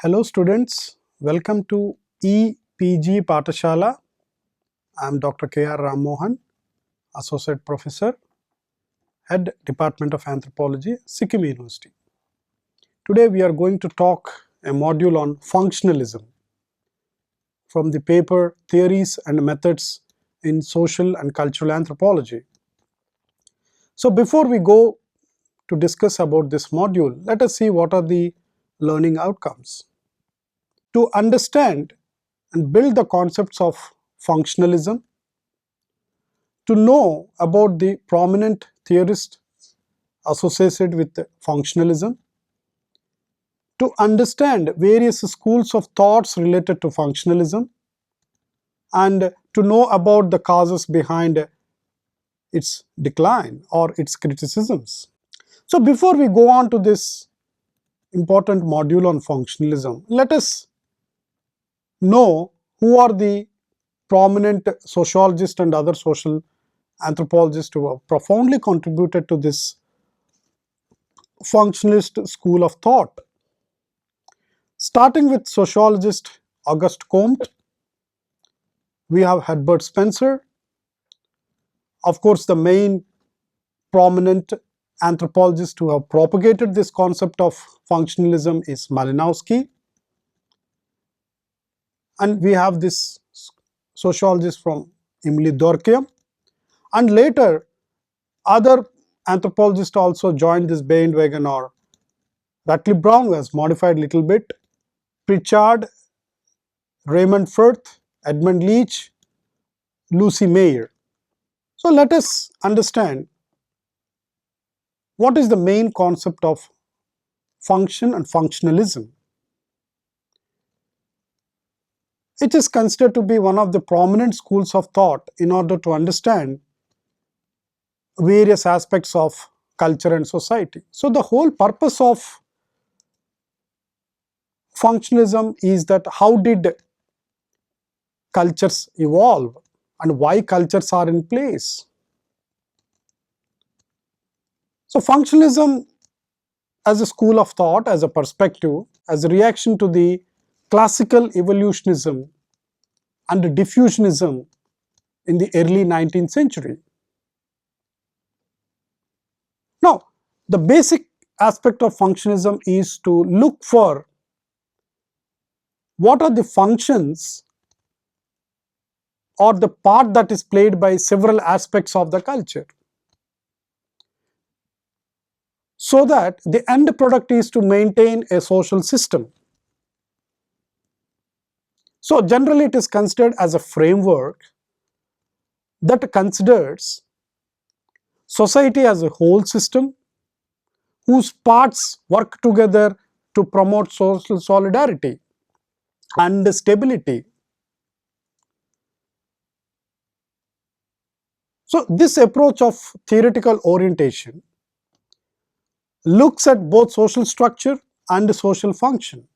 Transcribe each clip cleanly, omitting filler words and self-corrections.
Hello students, welcome to EPG Patashala. I am Dr. K.R. Rammohan, Associate Professor, Head Department of Anthropology, Sikkim University. Today we are going to talk a module on functionalism from the paper Theories and Methods in Social and Cultural Anthropology. So before we go to discuss about this module, let us see what are the learning outcomes. To understand and build the concepts of functionalism, to know about the prominent theorists associated with functionalism, to understand various schools of thoughts related to functionalism, and to know about the causes behind its decline or its criticisms. So before we go on to this important module on functionalism, let us know who are the prominent sociologists and other social anthropologists who have profoundly contributed to this functionalist school of thought. Starting with sociologist Auguste Comte, we have Herbert Spencer. Of course, the main prominent anthropologist who have propagated this concept of functionalism is Malinowski. And we have this sociologist from Emile Durkheim. And later, other anthropologists also joined this bandwagon, or Rutley Brown was modified a little bit, Pritchard, Raymond Firth, Edmund Leach, Lucy Mayer. So let us understand what is the main concept of function and functionalism. It is considered to be one of the prominent schools of thought in order to understand various aspects of culture and society. So the whole purpose of functionalism is that how did cultures evolve and why cultures are in place. So functionalism as a school of thought, as a perspective, as a reaction to the classical evolutionism and diffusionism in the early 19th century. Now, the basic aspect of functionalism is to look for what are the functions or the part that is played by several aspects of the culture, so that the end product is to maintain a social system. So generally it is considered as a framework that considers society as a whole system whose parts work together to promote social solidarity and stability. So this approach of theoretical orientation looks at both social structure and social function.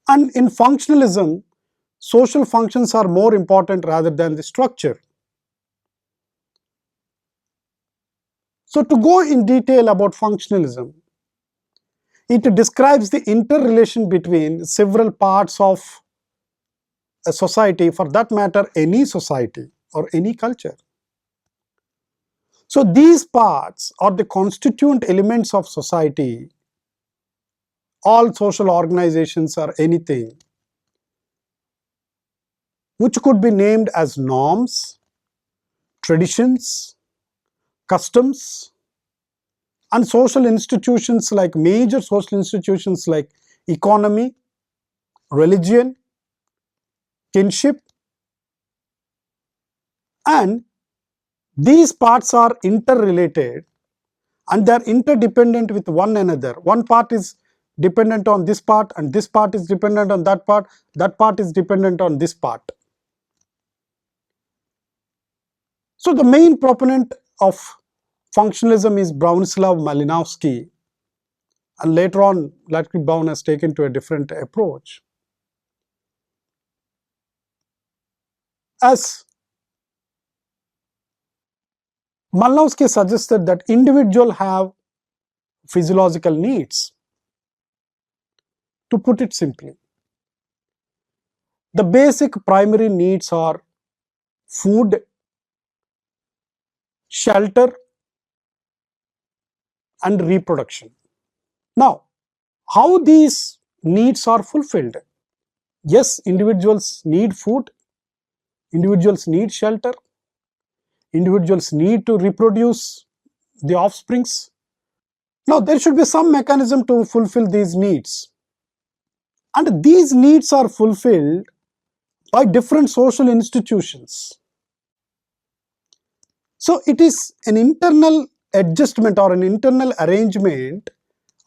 And in functionalism, social functions are more important rather than the structure. So to go in detail about functionalism, it describes the interrelation between several parts of a society, for that matter any society or any culture. So these parts are the constituent elements of society, all social organizations or anything, which could be named as norms, traditions, customs, and social institutions like major social institutions like economy, religion, kinship, and these parts are interrelated and they are interdependent with one another. One part is dependent on this part and this part is dependent on that part is dependent on this part. So the main proponent of functionalism is Bronislaw Malinowski, and later on Rutley Brown has taken to a different approach. As Malinowski suggested, that individuals have physiological needs. To put it simply, the basic primary needs are food, shelter, and reproduction. Now, how these needs are fulfilled? Yes, individuals need food, individuals need shelter, individuals need to reproduce the offsprings. Now, there should be some mechanism to fulfill these needs. And these needs are fulfilled by different social institutions. So, it is an internal adjustment or an internal arrangement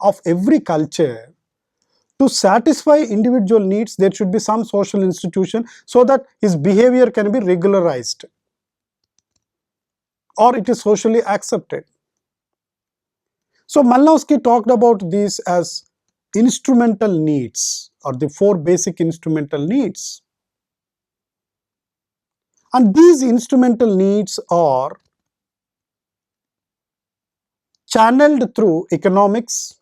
of every culture. To satisfy individual needs, there should be some social institution so that his behavior can be regularized or it is socially accepted. So Malinowski talked about these as instrumental needs, or the 4 basic instrumental needs. And these instrumental needs are channeled through economics,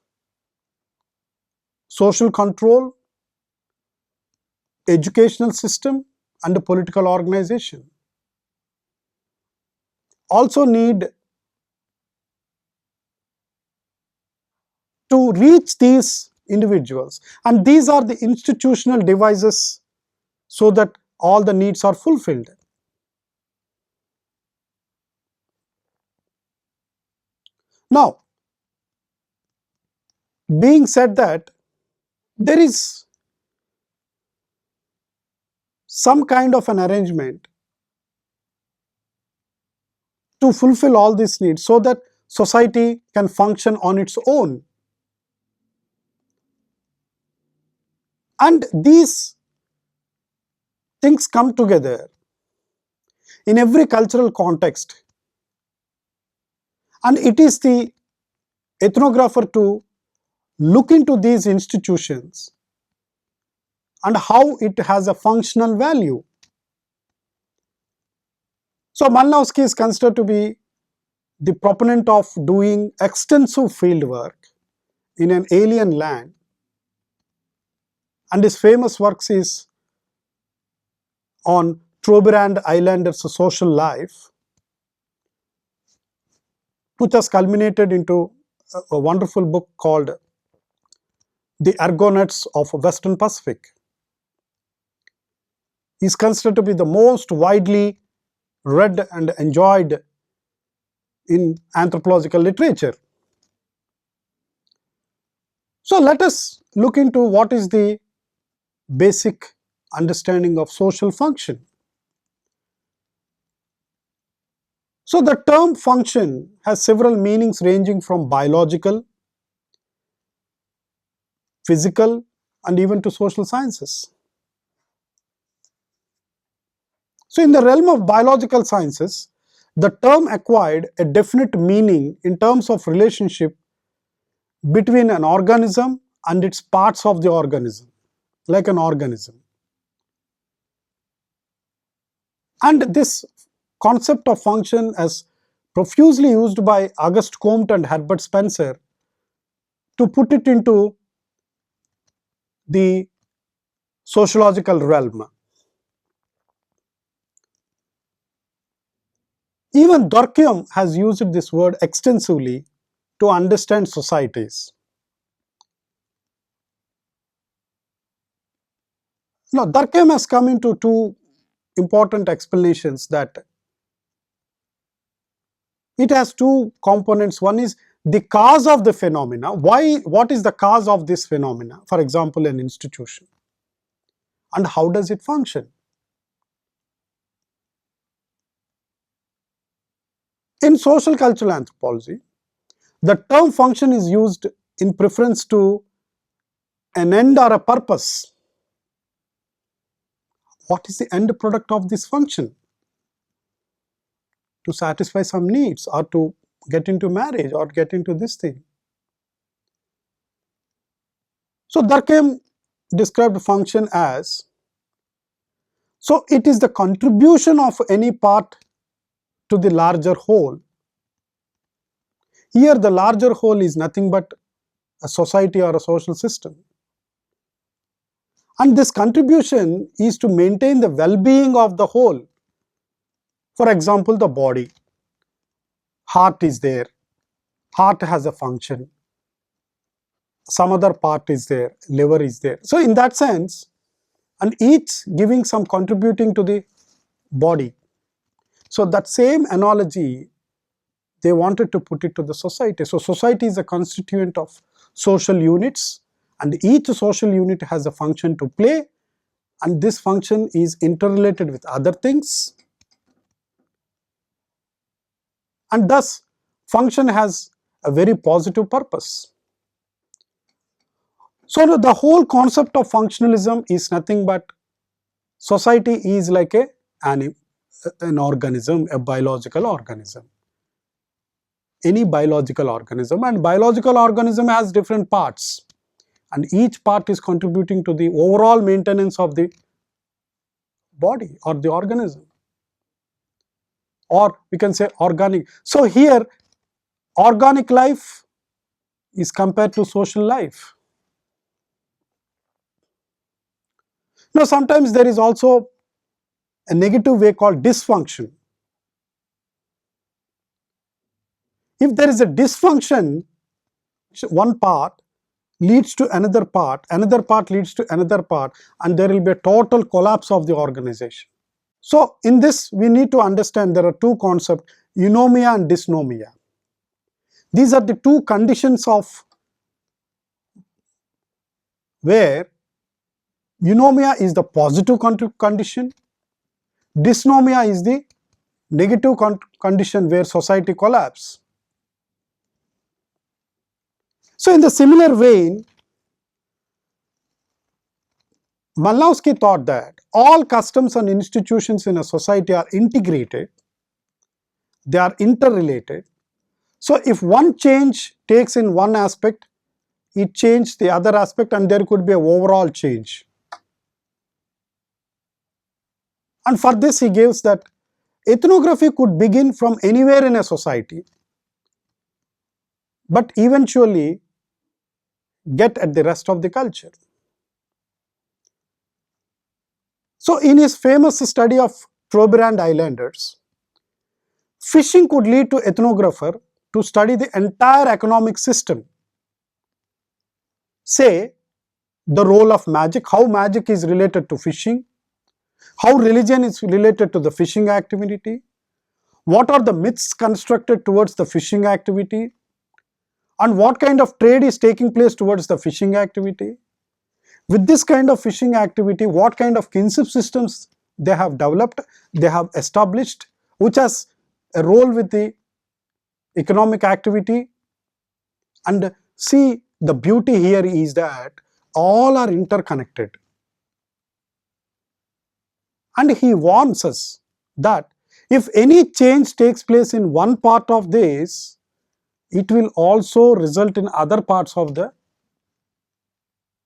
social control, educational system, and political organization. Also need to reach these individuals, and these are the institutional devices so that all the needs are fulfilled. Now, being said that, there is some kind of an arrangement to fulfill all these needs so that society can function on its own. And these things come together in every cultural context, and it is the ethnographer to look into these institutions and how it has a functional value. So Malinowski is considered to be the proponent of doing extensive field work in an alien land, and his famous works is on Trobriand Islanders' social life, which has culminated into a wonderful book called The Argonauts of Western Pacific. He is considered to be the most widely read and enjoyed in anthropological literature. So let us look into what is the basic understanding of social function. So the term function has several meanings ranging from biological, physical, and even to social sciences. So in the realm of biological sciences, the term acquired a definite meaning in terms of relationship between an organism and its parts of the organism, like an organism. And this concept of function is profusely used by Auguste Comte and Herbert Spencer to put it into the sociological realm. Even Durkheim has used this word extensively to understand societies. Now, Durkheim has come into 2 important explanations that it has 2 components. One is the cause of the phenomena. What is the cause of this phenomena? For example, an institution. And how does it function? In social cultural anthropology, the term function is used in preference to an end or a purpose. What is the end product of this function? To satisfy some needs, or to get into marriage, or get into this thing. So Durkheim described function as, so it is the contribution of any part to the larger whole. Here the larger whole is nothing but a society or a social system. And this contribution is to maintain the well-being of the whole. For example, the body. Heart is there. Heart has a function. Some other part is there. Liver is there. So in that sense, and each giving some contributing to the body. So that same analogy, they wanted to put it to the society. So society is a constituent of social units, and each social unit has a function to play, and this function is interrelated with other things, and thus function has a very positive purpose. So the whole concept of functionalism is nothing but society is like an organism, a biological organism. Any biological organism, and biological organism has different parts, and each part is contributing to the overall maintenance of the body or the organism, or we can say organic. So here organic life is compared to social life. Now sometimes there is also a negative way called dysfunction. If there is a dysfunction, one part leads to another part leads to another part, and there will be a total collapse of the organization. So in this we need to understand there are two concepts, eunomia and dysnomia. These are the two conditions of where eunomia is the positive condition, dysnomia is the negative condition where society collapses. So in the similar vein, Malinowski thought that all customs and institutions in a society are integrated, they are interrelated. So if one change takes in one aspect, it changes the other aspect, and there could be an overall change. And for this he gives that ethnography could begin from anywhere in a society, but eventually get at the rest of the culture. So in his famous study of Trobriand Islanders, fishing could lead to ethnographer to study the entire economic system. Say the role of magic, how magic is related to fishing, how religion is related to the fishing activity, what are the myths constructed towards the fishing activity, and what kind of trade is taking place towards the fishing activity. With this kind of fishing activity, what kind of kinship systems they have developed, they have established, which has a role with the economic activity. And see, the beauty here is that all are interconnected. And he warns us that if any change takes place in one part of this, it will also result in other parts of the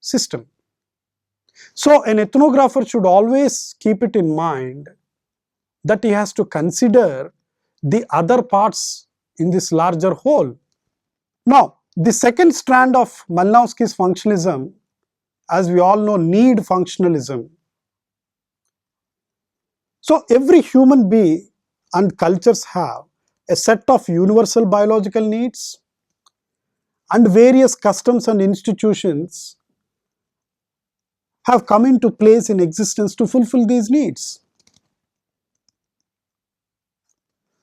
system. So an ethnographer should always keep it in mind that he has to consider the other parts in this larger whole. Now, the second strand of Malinowski's functionalism, as we all know, need functionalism. So every human being and cultures have a set of universal biological needs, and various customs and institutions have come into place in existence to fulfill these needs.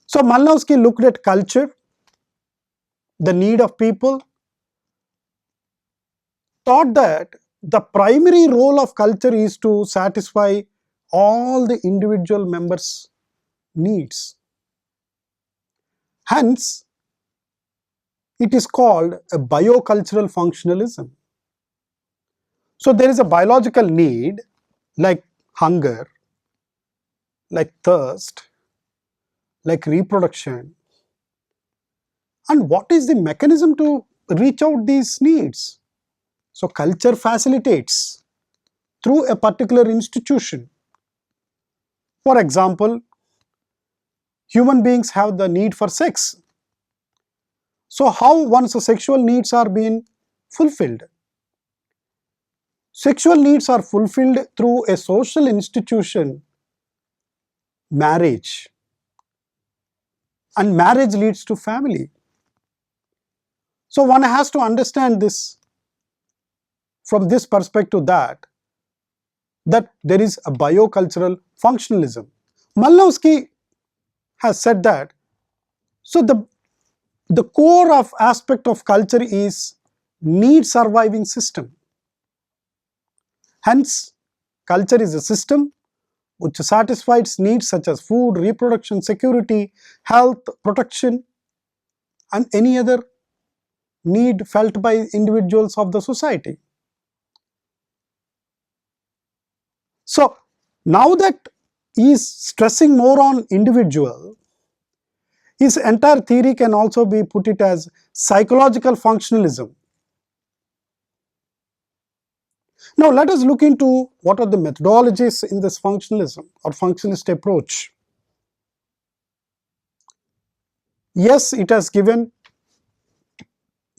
So Malinowski looked at culture, the need of people, thought that the primary role of culture is to satisfy all the individual members' needs. Hence, it is called a biocultural functionalism. So there is a biological need like hunger, like thirst, like reproduction. And what is the mechanism to reach out these needs? So culture facilitates through a particular institution. For example, human beings have the need for sex. So how one's sexual needs are being fulfilled? Sexual needs are fulfilled through a social institution, marriage, and marriage leads to family. So one has to understand this from this perspective, that there is a biocultural functionalism. Malinowski has said that, so the core of aspect of culture is need surviving system. Hence, culture is a system which satisfies needs such as food, reproduction, security, health, protection, and any other need felt by individuals of the society. So now that he is stressing more on individual, his entire theory can also be put it as psychological functionalism. Now let us look into what are the methodologies in this functionalism or functionalist approach. Yes, it has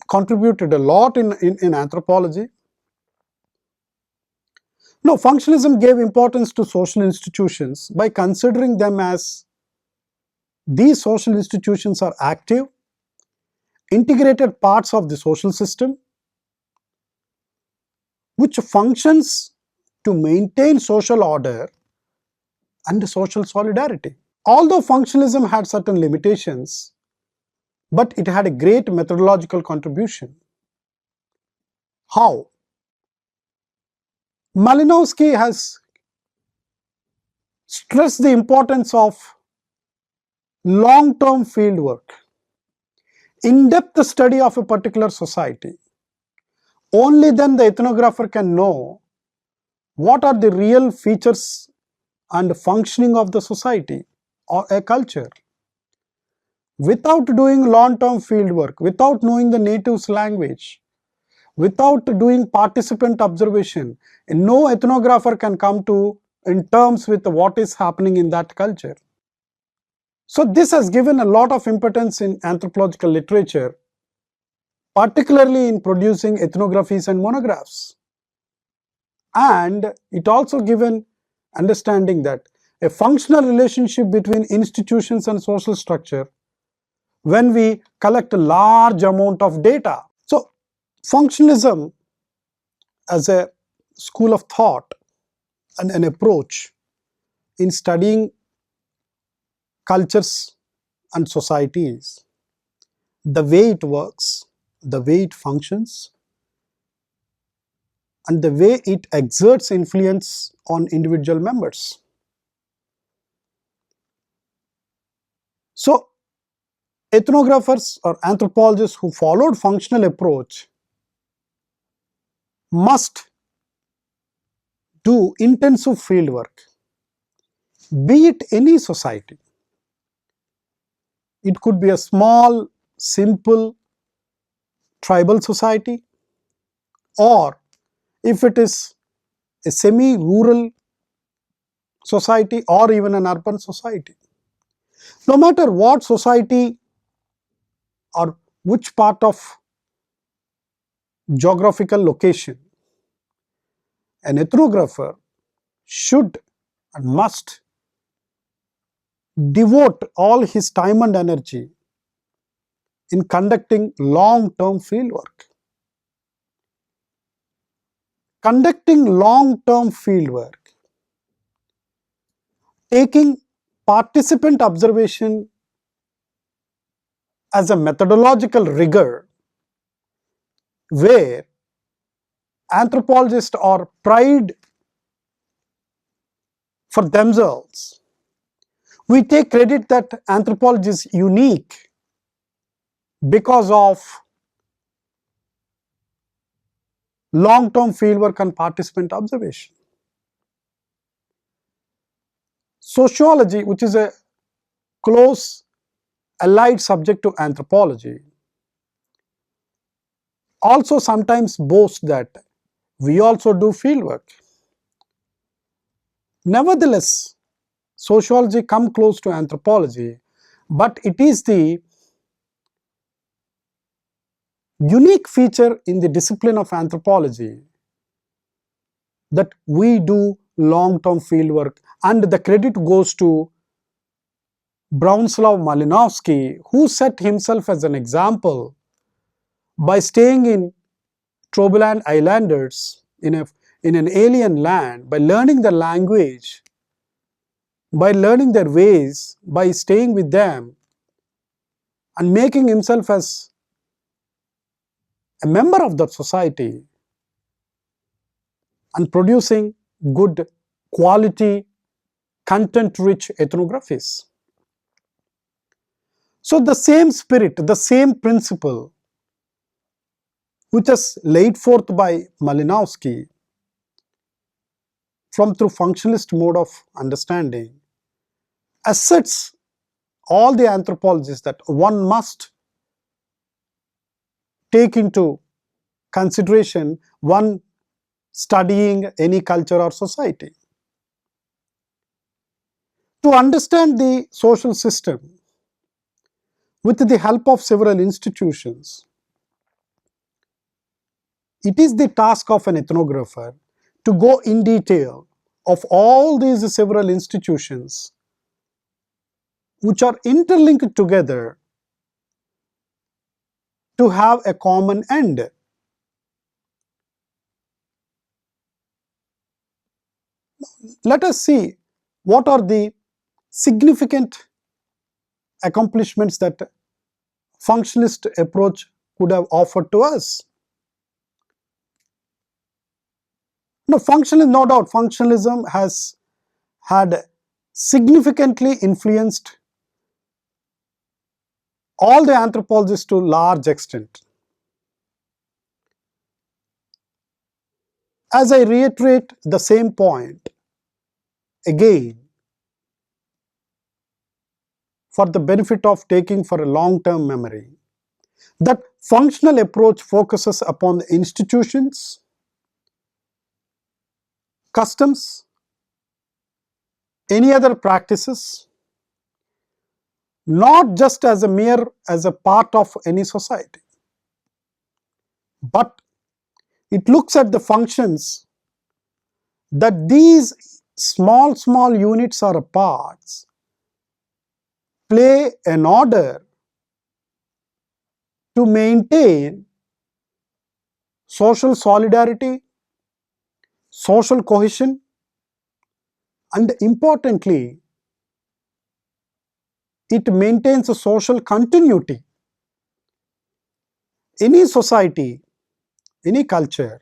contributed a lot in anthropology. Now, functionalism gave importance to social institutions by considering them as these social institutions are active, integrated parts of the social system, which functions to maintain social order and social solidarity. Although functionalism had certain limitations, but it had a great methodological contribution. How? Malinowski has stressed the importance of long-term fieldwork, in-depth study of a particular society. Only then the ethnographer can know what are the real features and functioning of the society or a culture. Without doing long-term fieldwork, without knowing the native's language, without doing participant observation, no ethnographer can come to in terms with what is happening in that culture. So this has given a lot of importance in anthropological literature, particularly in producing ethnographies and monographs. And it also given understanding that a functional relationship between institutions and social structure when we collect a large amount of data. So functionalism as a school of thought and an approach in studying cultures and societies, the way it works, the way it functions, and the way it exerts influence on individual members. So ethnographers or anthropologists who followed functional approach must do intensive field work, be it any society. It could be a small, simple tribal society, or if it is a semi-rural society or even an urban society. No matter what society or which part of geographical location, an ethnographer should and must devote all his time and energy in conducting long-term fieldwork. Conducting long-term fieldwork, taking participant observation as a methodological rigor, where anthropologists are pride for themselves. We take credit that anthropology is unique because of long-term fieldwork and participant observation. Sociology, which is a close allied subject to anthropology, also sometimes boasts that we also do fieldwork. Nevertheless, sociology comes close to anthropology, but it is the unique feature in the discipline of anthropology that we do long-term field work, and the credit goes to Bronislaw Malinowski, who set himself as an example by staying in Trobriand Islanders in an alien land, by learning the language, by learning their ways, by staying with them and making himself as a member of that society and producing good quality, content-rich ethnographies. So the same spirit, the same principle which is laid forth by Malinowski through functionalist mode of understanding asserts all the anthropologists that one must take into consideration one studying any culture or society. To understand the social system with the help of several institutions, it is the task of an ethnographer to go in detail of all these several institutions which are interlinked together to have a common end. Let us see what are the significant accomplishments that functionalist approach could have offered to us. No doubt functionalism has had significantly influenced all the anthropologists to a large extent. As I reiterate the same point again, for the benefit of taking for a long-term memory, that functional approach focuses upon the institutions, customs, any other practices, not just as a part of any society, but it looks at the functions that these small units or parts play in order to maintain social solidarity, social cohesion, and importantly, it maintains a social continuity. Any society, any culture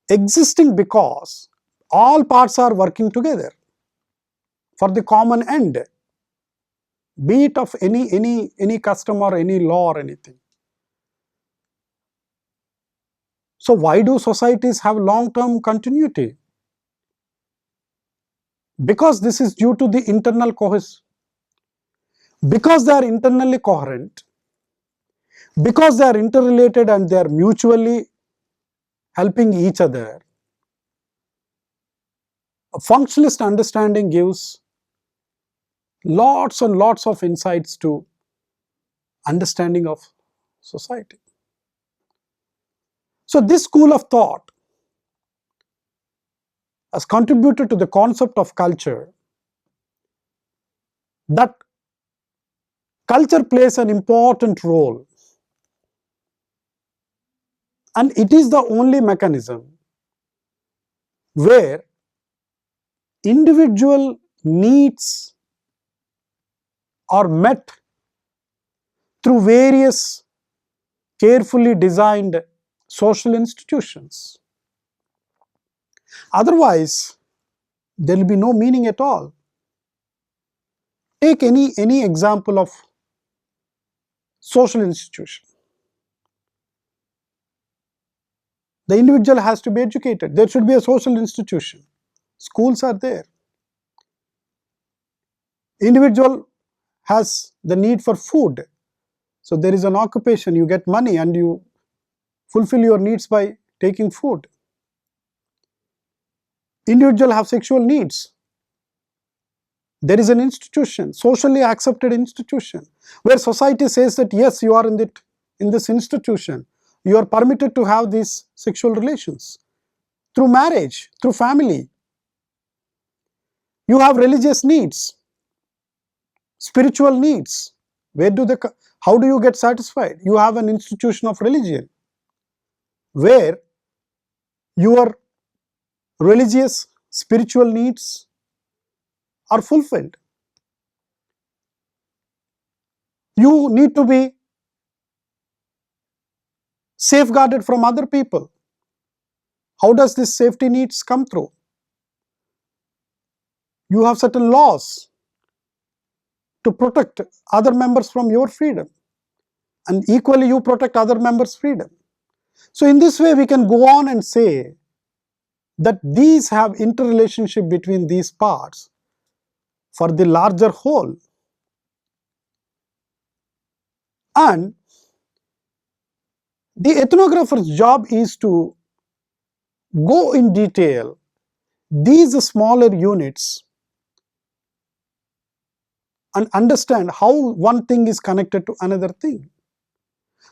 existing because all parts are working together for the common end, be it of any custom or any law or anything. So why do societies have long-term continuity? Because this is due to the internal cohesion. Because they are internally coherent, because they are interrelated and they are mutually helping each other, a functionalist understanding gives lots and lots of insights to understanding of society. So this school of thought has contributed to the concept of culture, that culture plays an important role, and it is the only mechanism where individual needs are met through various carefully designed social institutions. Otherwise, there will be no meaning at all. Take any example of social institution. The individual has to be educated. There should be a social institution. Schools are there. Individual has the need for food. So there is an occupation, you get money and you fulfill your needs by taking food. Individual have sexual needs. There is an institution, socially accepted institution, where society says that yes, you are in this institution, you are permitted to have these sexual relations. through marriage, through family. You have religious needs, spiritual needs. How do you get satisfied? You have an institution of religion where your religious, spiritual needs are fulfilled. You need to be safeguarded from other people. How does this safety needs come through? You have certain laws to protect other members from your freedom, and equally you protect other members' freedom. So in this way we can go on and say that these have interrelationship between these parts for the larger whole. And the ethnographer's job is to go in detail these smaller units and understand how one thing is connected to another thing.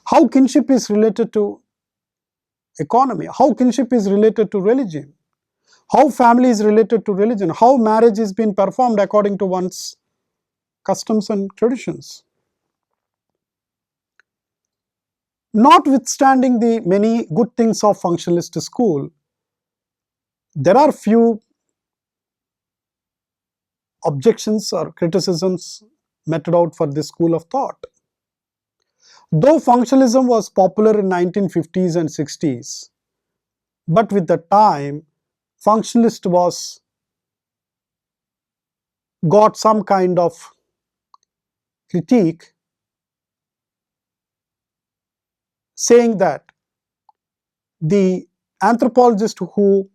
How kinship is related to economy, how kinship is related to religion, how family is related to religion, how marriage is being performed according to one's customs and traditions. Notwithstanding the many good things of functionalist school, there are few objections or criticisms meted out for this school of thought. Though functionalism was popular in 1950s and 60s, but with the time, functionalist got some kind of critique saying that the anthropologists who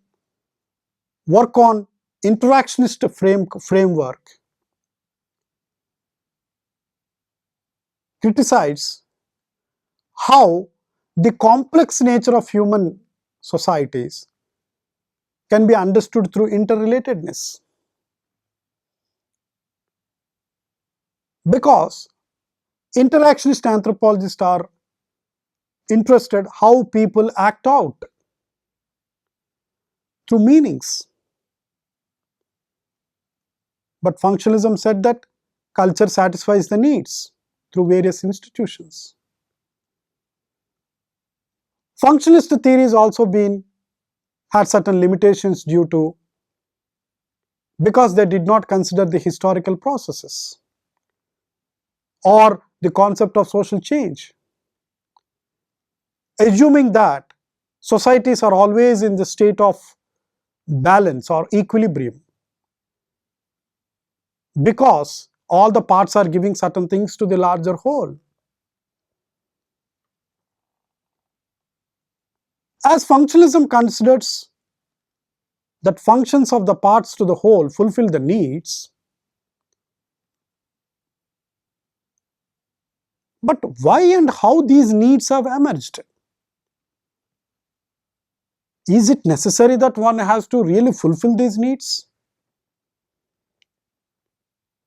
work on interactionist framework criticize how the complex nature of human societies can be understood through interrelatedness. Because interactionist anthropologists are interested how people act out through meanings. But functionalism said that culture satisfies the needs through various institutions. Functionalist theories also had certain limitations because they did not consider the historical processes or the concept of social change, assuming that societies are always in the state of balance or equilibrium because all the parts are giving certain things to the larger whole. As functionalism considers that functions of the parts to the whole fulfill the needs, but why and how these needs have emerged? Is it necessary that one has to really fulfill these needs?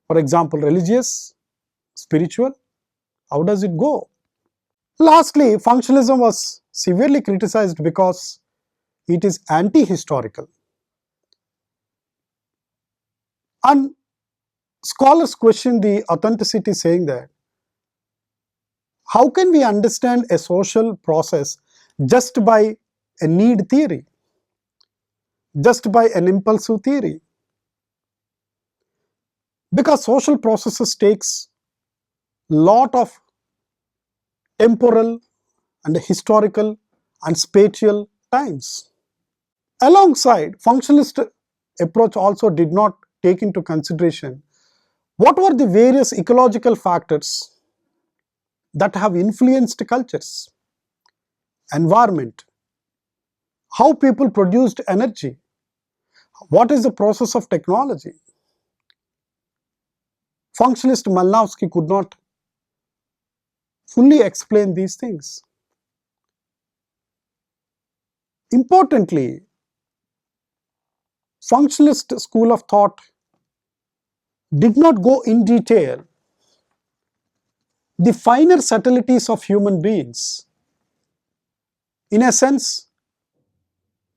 For example, religious, spiritual, how does it go? Lastly, functionalism was severely criticized because it is anti-historical. And scholars question the authenticity, saying that how can we understand a social process just by a need theory, just by an impulsive theory? Because social processes takes lot of temporal and historical and spatial times. Alongside, functionalist approach also did not take into consideration what were the various ecological factors that have influenced cultures, environment, how people produced energy, what is the process of technology. Functionalist Malinowski could not fully explain these things. Importantly, functionalist school of thought did not go in detail the finer subtleties of human beings. In a sense,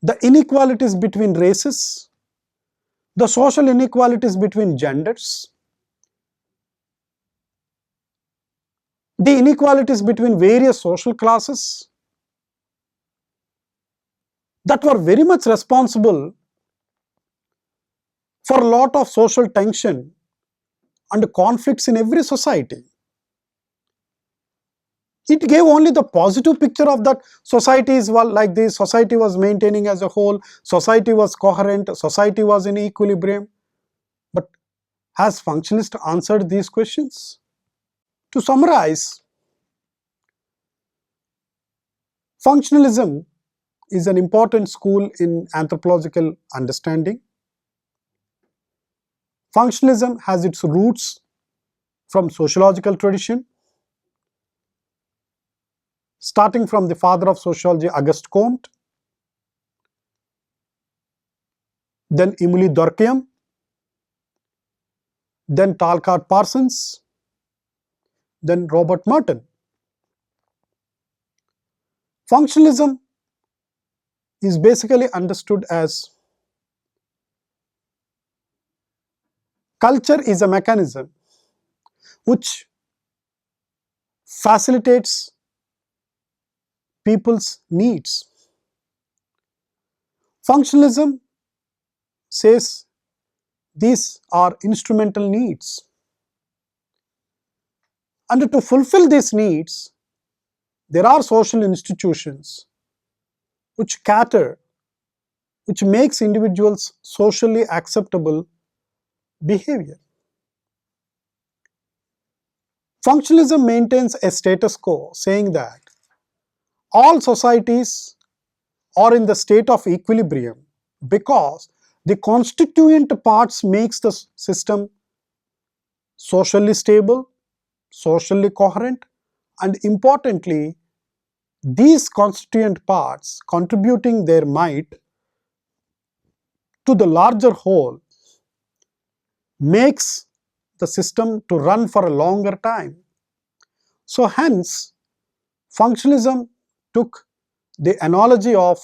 the inequalities between races, the social inequalities between genders, the inequalities between various social classes that were very much responsible for a lot of social tension and conflicts in every society. It gave only the positive picture of that society is like this, society was maintaining as a whole, society was coherent, society was in equilibrium. But has functionalists answered these questions? To summarize, functionalism is an important school in anthropological understanding. Functionalism has its roots from sociological tradition, starting from the father of sociology, Auguste Comte, then Emily Durkheim, then Talcott Parsons, then Robert Merton. Functionalism is basically understood as culture is a mechanism which facilitates people's needs. Functionalism says these are instrumental needs, and to fulfill these needs, there are social institutions which cater, which makes individuals socially acceptable behavior. Functionalism maintains a status quo, saying that all societies are in the state of equilibrium because the constituent parts makes the system socially stable, socially coherent, and importantly, these constituent parts contributing their might to the larger whole makes the system to run for a longer time. So hence, functionalism took the analogy of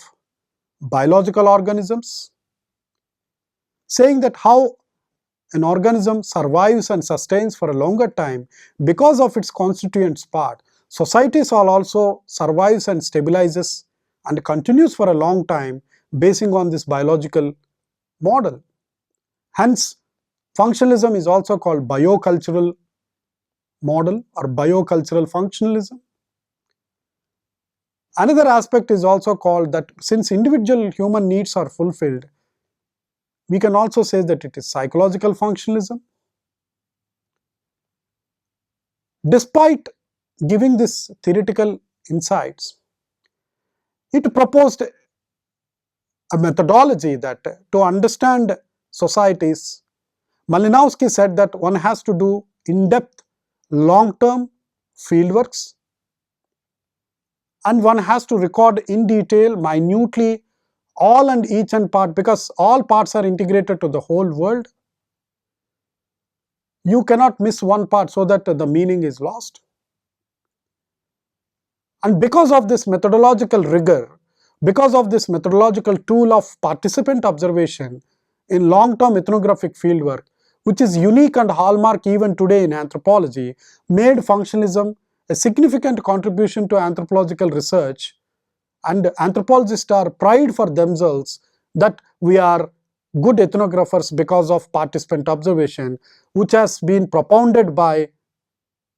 biological organisms, saying that how an organism survives and sustains for a longer time because of its constituents part. Societies also survives and stabilizes and continues for a long time basing on this biological model. Hence, functionalism is also called biocultural model or biocultural functionalism. Another aspect is also called that since individual human needs are fulfilled, we can also say that it is psychological functionalism. Despite giving this theoretical insights, it proposed a methodology that to understand societies, Malinowski said that one has to do in-depth, long-term fieldworks, and one has to record in detail, minutely, all and each and part, because all parts are integrated to the whole world. You cannot miss one part so that the meaning is lost. And because of this methodological rigor, because of this methodological tool of participant observation in long-term ethnographic fieldwork, which is unique and hallmark even today in anthropology, made functionalism a significant contribution to anthropological research, and anthropologists are pride for themselves that we are good ethnographers because of participant observation, which has been propounded by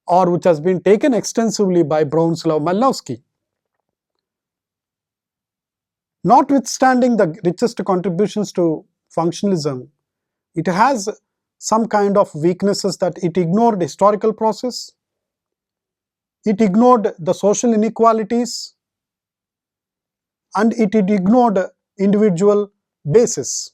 or which has been taken extensively by Malinowski. Notwithstanding the richest contributions to functionalism, it has some kind of weaknesses that it ignored historical process, it ignored the social inequalities, and it ignored individual basis.